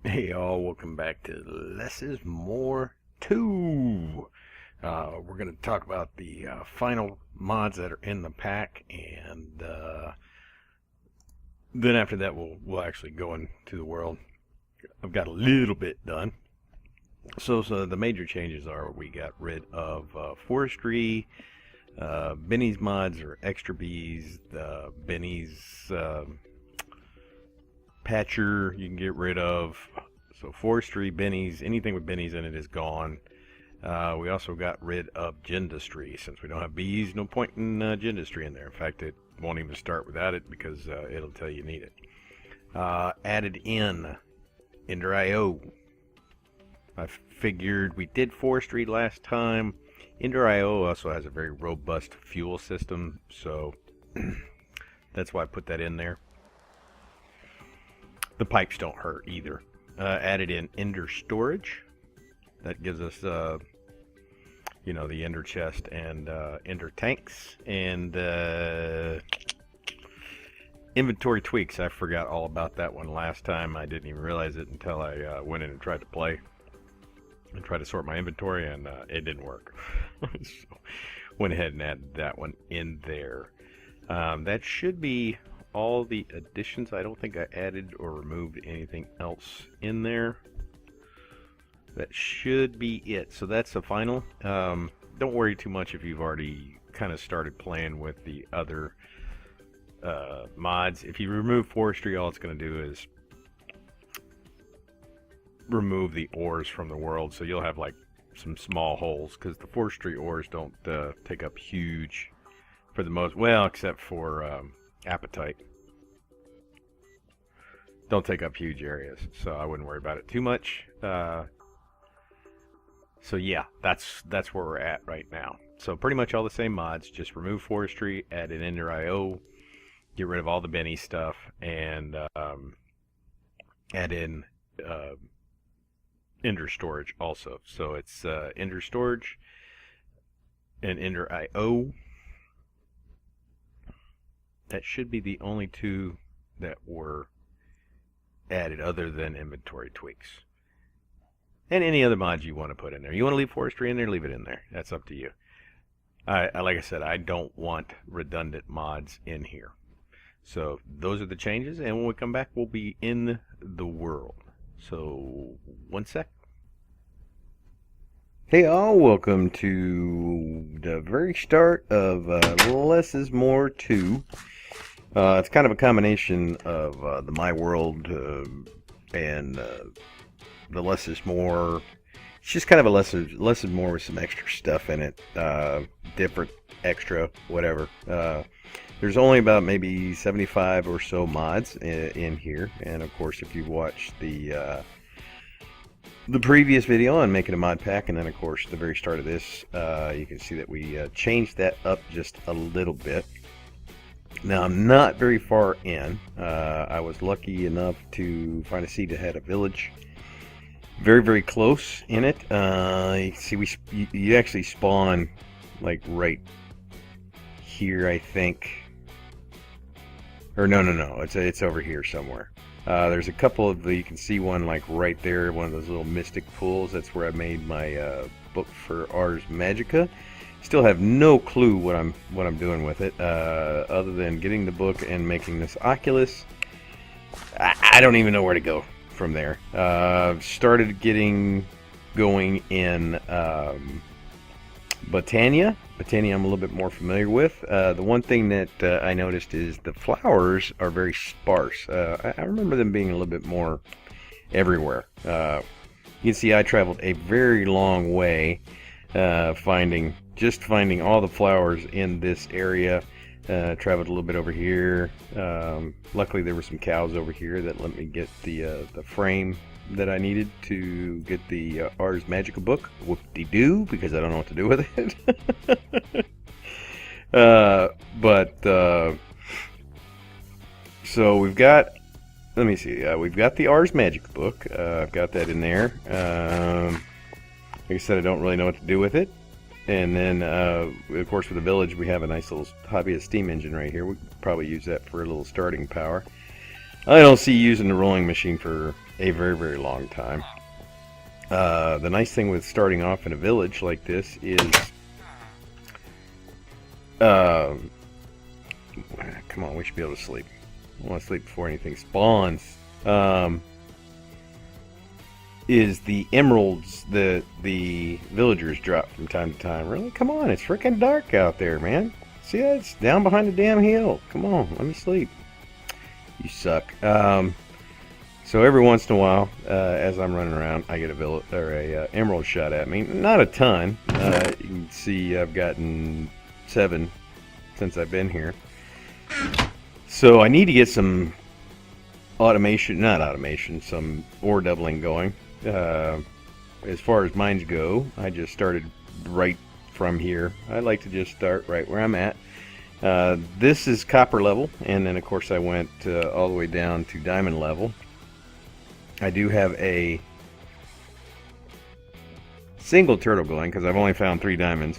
Hey y'all, welcome back to Less is More 2. We're going to talk about the final mods that are in the pack, and then after that we'll actually go into the world. I've got a little bit done. So the major changes are we got rid of forestry, Benny's mods or extra bees, the Benny's patcher you can get rid of. So forestry, bennies, anything with bennies in it is gone. We also got rid of gendustry. Since we don't have bees, no point in gendustry in there. In fact, it won't even start without it because it'll tell you need it. Added in Ender.io. I figured we did forestry last time. Ender.io also has a very robust fuel system, so that's why I put that in there. The pipes don't hurt either. Added in Ender storage. That gives us, the Ender chest and Ender tanks. And inventory tweaks. I forgot all about that one last time. I didn't even realize it until I went in and tried to play. And tried to sort my inventory, and it didn't work. So went ahead and added that one in there. That should be all the additions. I don't think I added or removed anything else in there. That should be it. So that's the final. Don't worry too much if you've already kind of started playing with the other mods. If you remove forestry, all it's going to do is remove the ores from the world, so you'll have like some small holes, because the forestry ores don't take up huge for the most, well, except for appetite. Don't take up huge areas, so I wouldn't worry about it too much. So yeah, that's where we're at right now. So pretty much all the same mods, just remove forestry, add in Ender.io, get rid of all the Benny stuff, and add in Ender storage also. So it's Ender storage and Ender.io. That should be the only two that were added other than inventory tweaks. And any other mods you want to put in there. You want to leave forestry in there, leave it in there. That's up to you. Like I said, I don't want redundant mods in here. So those are the changes, and when we come back, we'll be in the world. So, one sec. Hey all, welcome to the very start of Less is More 2. It's kind of a combination of the My World and the Less is More. It's just kind of a less is more with some extra stuff in it. Different, extra, whatever. There's only about maybe 75 or so mods in here. And of course, if you've watched the previous video on making a mod pack, and then of course the very start of this, you can see that we changed that up just a little bit. Now I'm not very far in. I was lucky enough to find a seed that had a village very close in it. You can see you actually spawn like right here, I think. Or no, it's over here somewhere. There's a couple of you can see one like right there, one of those little mystic pools. That's where I made my book for Ars Magica. Still have no clue what I'm doing with it, other than getting the book and making this Oculus. I don't even know where to go from there. Started going in Botania. Botania I'm a little bit more familiar with. The one thing that I noticed is the flowers are very sparse. I remember them being a little bit more everywhere. You can see I traveled a very long way finding all the flowers in this area. Traveled a little bit over here. Luckily there were some cows over here that let me get the frame that I needed to get the Ars Magica book. Whoop-de-doo, because I don't know what to do with it. So we've got, let me see, we've got the Ars Magica book. I've got that in there. Like I said, I don't really know what to do with it. And then, of course, for the village, we have a nice little hobbyist steam engine right here. We could probably use that for a little starting power. I don't see using the rolling machine for a very, very long time. The nice thing with starting off in a village like this is, come on, we should be able to sleep. I want to sleep before anything spawns. Is the emeralds that the villagers drop from time to time. Really? Come on, it's freaking dark out there, man. See that? It's down behind the damn hill. Come on, let me sleep. You suck. So every once in a while, as I'm running around, I get a emerald shot at me. Not a ton. You can see I've gotten 7 since I've been here. So I need to get some some ore doubling going. As far as mines go, I just started right from here. I like to just start right where I'm at. This is copper level, and then of course I went all the way down to diamond level. I do have a single turtle going because I've only found 3 diamonds.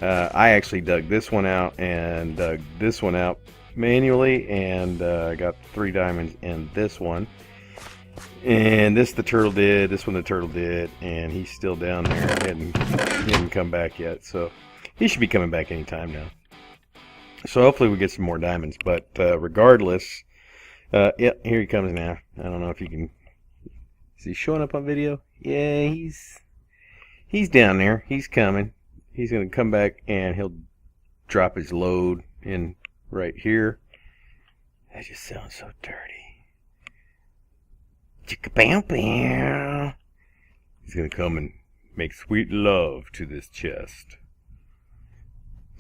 I actually dug this one out and dug this one out manually, and I got 3 diamonds in this one. And this the turtle did, this one the turtle did, and he's still down there. He hadn't come back yet, so he should be coming back anytime now. So hopefully we get some more diamonds, but regardless, yeah, here he comes now. I don't know if you can, is he showing up on video? Yeah, he's down there, he's coming. He's going to come back and he'll drop his load in right here. That just sounds so dirty. Chicka-bam-bam. He's going to come and make sweet love to this chest.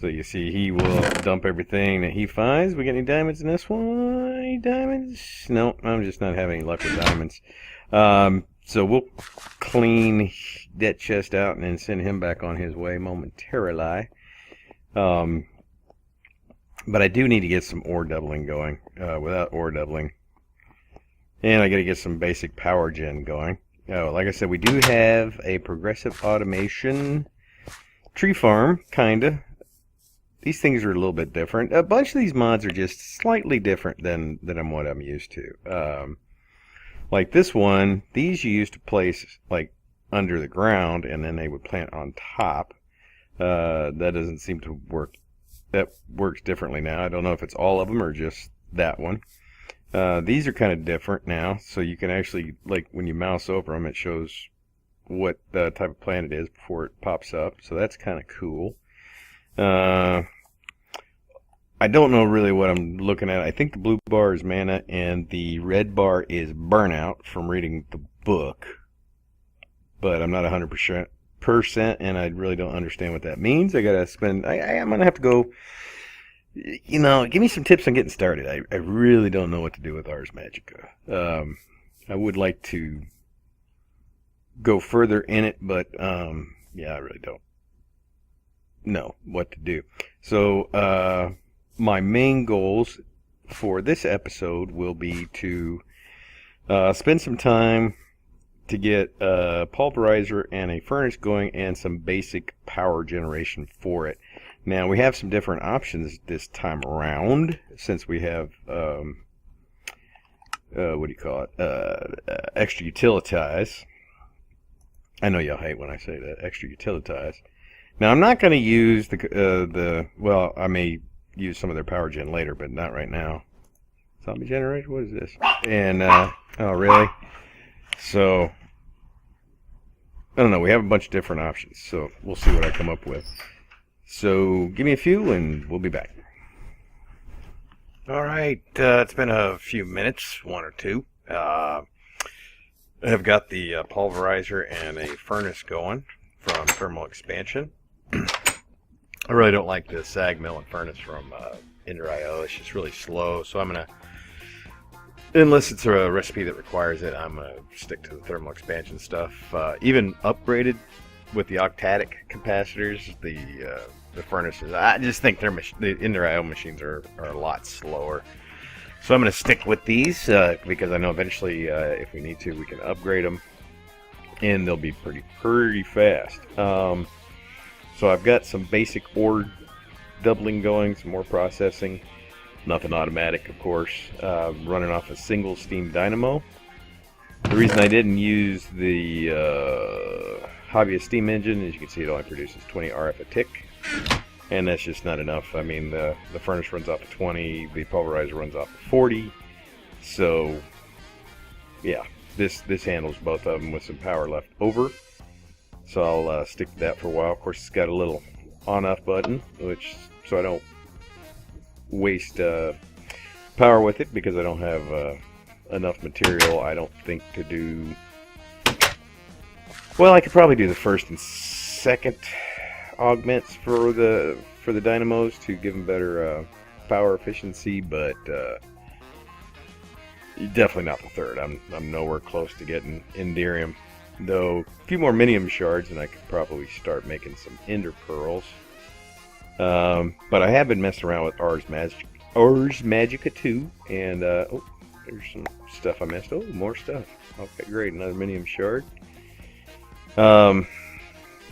So you see, he will dump everything that he finds. We got any diamonds in this one? Any diamonds? No, I'm just not having any luck with diamonds. So we'll clean that chest out and then send him back on his way momentarily. But I do need to get some ore doubling going. Without ore doubling, and I got to get some basic power gen going. Like I said, we do have a progressive automation tree farm, kinda. These things are a little bit different. A bunch of these mods are just slightly different than what I'm used to. Like this one, these you used to place like under the ground, and then they would plant on top. That doesn't seem to work. That works differently now. I don't know if it's all of them or just that one. These are kind of different now, so you can actually, like, when you mouse over them, it shows what type of plant it is before it pops up, so that's kind of cool. I don't know really what I'm looking at. I think the blue bar is mana, and the red bar is burnout from reading the book, but I'm not 100%, and I really don't understand what that means. I gotta spend, I'm gonna have to go, you know, give me some tips on getting started. I really don't know what to do with Ars Magica. I would like to go further in it, but yeah, I really don't know what to do. So my main goals for this episode will be to spend some time to get a pulverizer and a furnace going and some basic power generation for it. Now, we have some different options this time around, since we have, what do you call it, extra utilitize. I know y'all hate when I say that, extra utilitize. Now, I'm not going to use well, I may use some of their power gen later, but not right now. Zombie generator, what is this? And, oh, really? So, I don't know, we have a bunch of different options, so we'll see what I come up with. So, give me a few and we'll be back. Alright, it's been a few minutes, 1 or 2. I've got the pulverizer and a furnace going from Thermal Expansion. I really don't like the sag mill and furnace from Ender.io. It's just really slow, so I'm going to, unless it's a recipe that requires it, I'm going to stick to the Thermal Expansion stuff. Even upgraded with the octadic capacitors, the furnaces, I just think the Ender.io machines are a lot slower. So I'm going to stick with these because I know eventually if we need to, we can upgrade them, and they'll be pretty fast. So I've got some basic ore doubling going, some more processing, nothing automatic, of course, running off a single steam dynamo. The reason I didn't use the Hobbyist steam engine, as you can see, it only produces 20 RF a tick, and that's just not enough. I mean, the furnace runs off of 20, the pulverizer runs off of 40, so yeah, this handles both of them with some power left over. So I'll stick to that for a while. Of course, it's got a little on-off button, so I don't waste power with it, because I don't have enough material, I don't think, to do. Well, I could probably do the first and second augments for the dynamos to give them better power efficiency, but definitely not the third. I'm nowhere close to getting Enderium. Though a few more Minium shards, and I could probably start making some Ender pearls. But I have been messing around with Ars Magica 2, and oh, there's some stuff I missed. Oh, more stuff. Okay, great, another Minium shard. I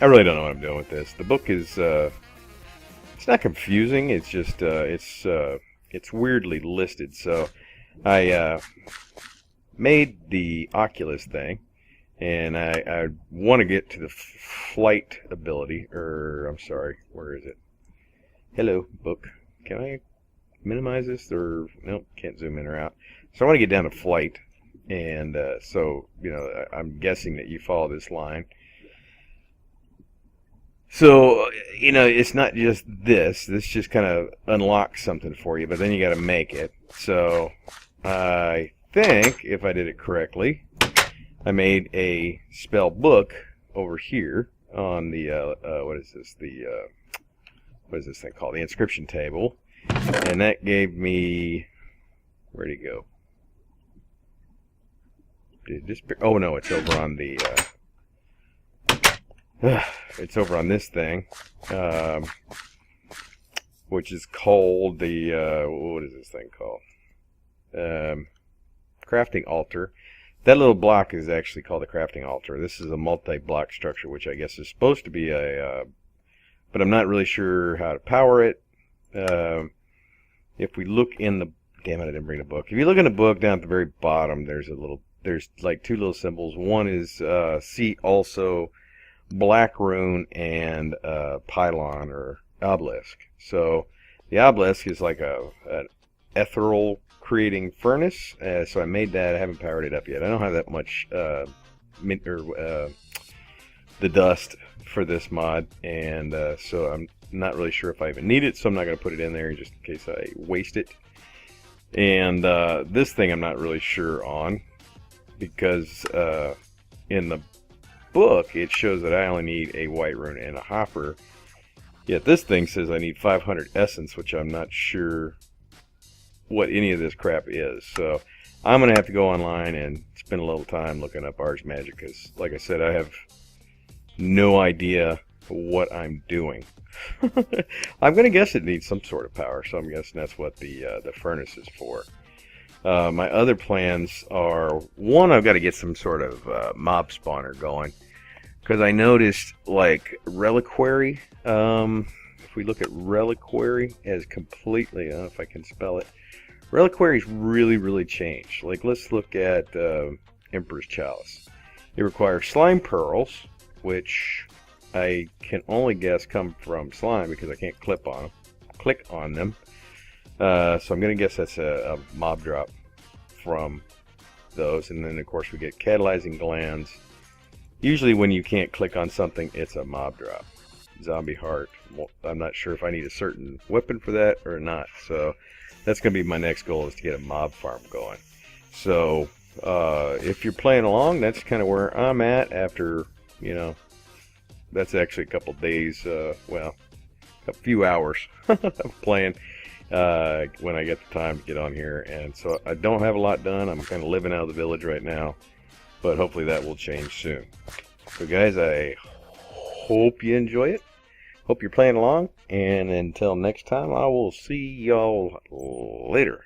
really don't know what I'm doing with this. The book is it's not confusing. It's just it's weirdly listed. So I made the Oculus thing. And I want to get to the flight ability, or I'm sorry, where is it? Hello, book. Can I minimize this, or nope, can't zoom in or out. So I want to get down to flight, and so, you know, I'm guessing that you follow this line. So, you know, it's not just this. This just kind of unlocks something for you, but then you got to make it. So I think, if I did it correctly, I made a spell book over here on the what is this? What is this thing called? The inscription table, and that gave me, where'd it go? Did it disappear? Oh no, it's over on the it's over on this thing, which is called the what is this thing called? Crafting altar. That little block is actually called the crafting altar. This is a multi-block structure, which I guess is supposed to be a, but I'm not really sure how to power it. If we look in the, damn it, I didn't bring the book. If you look in the book, down at the very bottom, there's like two little symbols. One is see also black rune and pylon or obelisk. So the obelisk is like an ethereal creating furnace, so I made that. I haven't powered it up yet. I don't have that much the dust for this mod, and so I'm not really sure if I even need it, so I'm not going to put it in there just in case I waste it. And this thing I'm not really sure on, because in the book it shows that I only need a white rune and a hopper, yet this thing says I need 500 essence, which I'm not sure what any of this crap is. So I'm gonna have to go online and spend a little time looking up Ars Magica, because like I said, I have no idea what I'm doing. I'm gonna guess it needs some sort of power, so I'm guessing that's what the furnace is for. My other plans are, one, I've got to get some sort of mob spawner going, because I noticed like Reliquary, if we look at Reliquary as completely, I don't know if I can spell it, Reliquary's really changed. Like, let's look at Emperor's Chalice. It requires slime pearls, which I can only guess come from slime because I can't click on them. So I'm going to guess that's a mob drop from those. And then, of course, we get catalyzing glands. Usually when you can't click on something, it's a mob drop. Zombie heart. Well, I'm not sure if I need a certain weapon for that or not. So that's going to be my next goal, is to get a mob farm going. So if you're playing along, that's kind of where I'm at after, you know, that's actually a couple days, well, a few hours of playing when I get the time to get on here. And so I don't have a lot done. I'm kind of living out of the village right now, but hopefully that will change soon. So guys, I hope you enjoy it. Hope you're playing along, and until next time, I will see y'all later.